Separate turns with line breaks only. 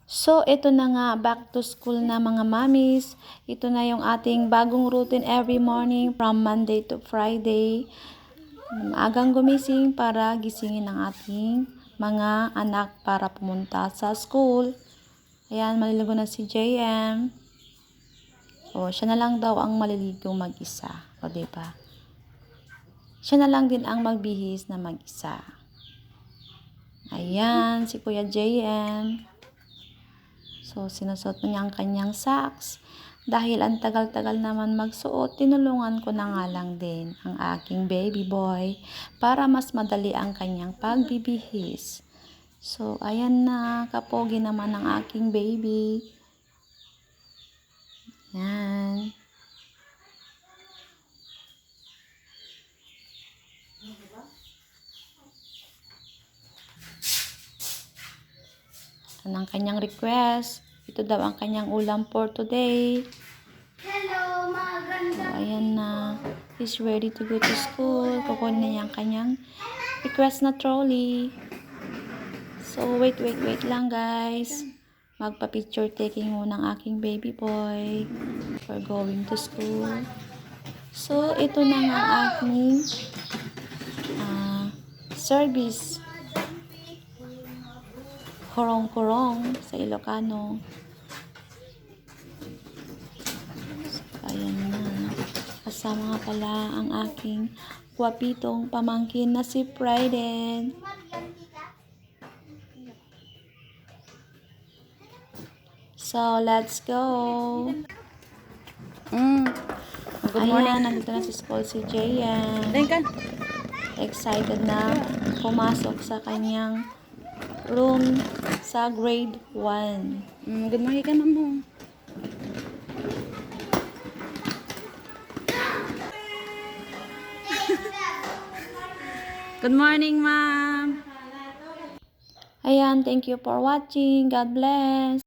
So, ito na nga, back to school na mga mommies. Ito na yung ating bagong routine every morning from Monday to Friday. Maagang gumising para gisingin ang ating mga anak para pumunta sa school. Ayan, maliligo na si JM. O, siya na lang daw ang maliligo mag-isa. O, diba? Siya na lang din ang magbihis na mag-isa. Ayan, si Kuya JM. So, sinusot niya ang kanyang socks. Dahil ang tagal-tagal naman magsuot, tinulungan ko na nga lang din ang aking baby boy para mas madali ang kanyang pagbibihis. So, ayan na, kapogi naman ang aking baby. Yan. Ito ang kanyang request. Ito daw ang kanyang ulam for today.
Hello, maganda.
So, ayan na. He's ready to go to school. Kukunin na niya ang kanyang request na trolley. So, wait lang guys. Magpa-picture taking muna ang aking baby boy for going to school. So, ito na nga ang aking service. Kurong-kurong sa Ilocano. So, ayan na. Kasama nga pala ang aking guwapitong pamangkin na si Priden. So, let's go.
Good morning.
Ayan, nandito na sa school si JM.
Tingkan.
Excited na pumasok sa kanyang room sa grade 1.
Good morning ka, mamo. Good morning, ma'am.
Ayan, thank you for watching. God bless.